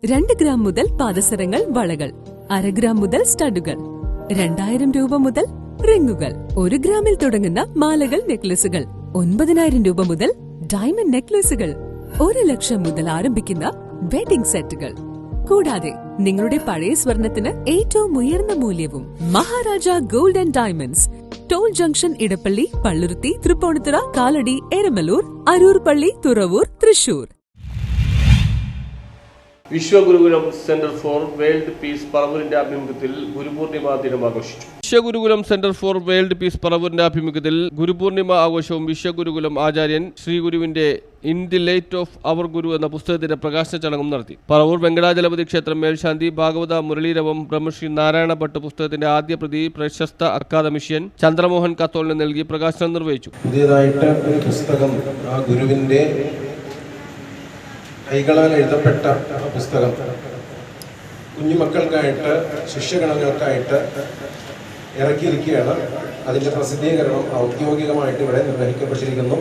2 gram മുതൽ പാദസരങ്ങൾ, വളകൾ, 1/2 gram മുതൽ സ്റ്റഡുകൾ, 2000 രൂപ മുതൽ റിങ്ങുകൾ, 1 ഗ്രാമിൽ തുടങ്ങുന്ന മാലകൾ, നെക്ലസുകൾ, 9000 രൂപ മുതൽ ഡയമണ്ട് നെക്ലസുകൾ, 1 ലക്ഷം മുതൽ ആരംഭിക്കുന്ന വെഡിംഗ് സെറ്റുകൾ. കൂടാതെ നിങ്ങളുടെ പഴയ സ്വർണത്തിന് ഏറ്റവും ഉയർന്ന മൂല്യവും. Maharaja gold and diamonds, toll junction, Edappally, Palluruthy, Tripunithura, Kalady, Eramalloor, Aroor Palli, Thuravoor, Thrissur. Vishwagurukulam center for world peace പറവൂരിന്റെ ആഭിമുഖ്യത്തിൽ ഗുരുപൂർണിമ ദിനം ആഘോഷിച്ചു. Vishwagurukulam center for world peace പറവൂരിന്റെ ആഭിമുഖ്യത്തിൽ ഗുരുപൂർണിമ ആഘോഷവും വിശ്വഗുരുകുലം ആചാര്യൻ ശ്രീ ഗുരുവിന്റെ in the light of our guru എന്ന പുസ്തകത്തിന്റെ പ്രകാശന ചടങ്ങും നടത്തി. പറവൂർ വെങ്കടാചലപതി ക്ഷേത്രം മേൽശാന്തി ഭാഗവത മുരളീരവം ബ്രഹ്മശ്രീ നാരായണ ഭട്ട് പുസ്തകത്തിന്റെ ആദ്യ പ്രതി പ്രശസ്ത അക്കാദമിഷ്യൻ ചന്ദ്രമോഹൻ കത്തോളിന് നൽകി പ്രകാശനം നിർവഹിച്ചു. പുതിയതായിട്ട് ഒരു പുസ്തകം ആ ഗുരുവിന്റെ കൈകളാൽ എഴുതപ്പെട്ട പുസ്തകം കുഞ്ഞുമക്കൾക്കായിട്ട്, ശിഷ്യഗണങ്ങൾക്കായിട്ട് ഇറക്കിയിരിക്കുകയാണ്. അതിൻ്റെ പ്രസിദ്ധീകരണം ഔദ്യോഗികമായിട്ട് ഇവിടെ നിർവഹിക്കപ്പെട്ടിരിക്കുന്നു.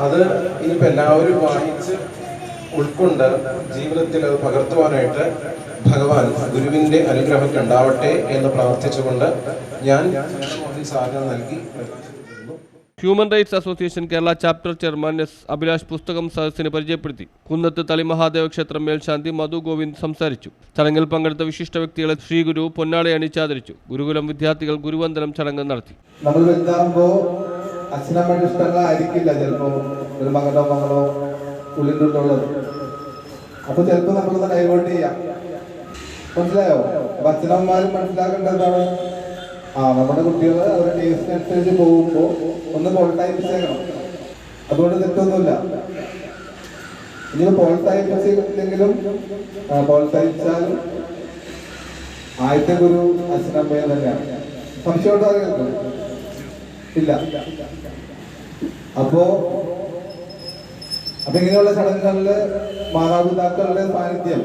അത് ഇനിയിപ്പോൾ എല്ലാവരും വായിച്ച് ഉൾക്കൊണ്ട് ജീവിതത്തിൽ അത് പകർത്തുവാനായിട്ട് ഭഗവാൻ ഗുരുവിൻ്റെ അനുഗ്രഹം ഉണ്ടാവട്ടെ എന്ന് പ്രാർത്ഥിച്ചുകൊണ്ട് ഞാൻ സാധന നൽകി. Human rights association Kerala chapter chairman S Abhilash പുസ്തകം സദസ്സിന് പരിചയപ്പെടുത്തി. കുന്നത്ത് തളി മഹാദേവ ക്ഷേത്രം മേൽശാന്തി മധു ഗോവിന്ദ് സംസാരിച്ചു. ചടങ്ങിൽ പങ്കെടുത്ത വിശിഷ്ട വ്യക്തികളെ ശ്രീ ഗുരു പൊന്നാളെ അണിച്ചാദരിച്ചു. ഗുരുകുലം വിദ്യാർത്ഥികൾ ഗുരുവന്ദനം ചടങ്ങ് നടത്തി. നമ്മൾ വലുതാകുമ്പോൾ അച്ഛനമ്മയുടെ ഇഷ്ടങ്ങളായിരിക്കില്ല ചിലപ്പോൾ ഒരു മകനോ ഉള്ളിട്ടുള്ളത്. അപ്പൊ ചിലപ്പോൾ നമ്മളത് ഡൈവേർട്ട് ചെയ്യാം. മനസ്സിലായോ? അപ്പൊ അച്ഛനമ്മമാരും മനസ്സിലാക്കേണ്ടതാണ്, നമ്മുടെ കുട്ടികൾ അവരുടെ ടേസ്റ്റിനനുസരിച്ച് പോകുമ്പോൾ ഒന്ന് പ്രോത്സാഹിപ്പിച്ചേക്കണം. അതുകൊണ്ട് തെറ്റൊന്നുമില്ല. ഇനി പ്രോത്സാഹിപ്പിച്ചില്ലെങ്കിലും പ്രോത്സാഹിപ്പിച്ചാലും ആദ്യത്തെ ഗുരു അച്ഛനമ്മയെ തന്നെയാണ്. സംശയമുണ്ടോ? ഇല്ല. അപ്പോ ഇങ്ങനെയുള്ള ചടങ്ങുകളില് മാതാപിതാക്കളുടെ സാന്നിധ്യം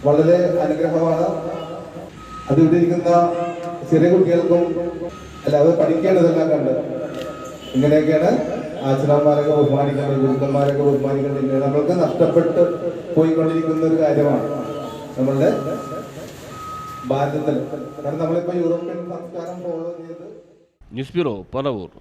വളരെ അനുഗ്രഹമാണ്. അതിവിടെ ഇരിക്കുന്ന ചെറിയ കുട്ടികൾക്കും അല്ലാതെ പഠിക്കേണ്ടതെല്ലാം കണ്ട് ഇങ്ങനെയൊക്കെയാണ് ആചാര്യന്മാരൊക്കെ ബഹുമാനിക്കേണ്ടത്, ഗുരുക്കന്മാരൊക്കെ ബഹുമാനിക്കേണ്ടത്. നമ്മൾക്ക് നഷ്ടപ്പെട്ട് പോയിക്കൊണ്ടിരിക്കുന്ന ഒരു കാര്യമാണ് നമ്മളുടെ ഭാരതത്തിൽ. കാരണം നമ്മളിപ്പോ യൂറോപ്യൻ സംസ്കാരം ഫോളോ ചെയ്ത്. News bureau, Paravur.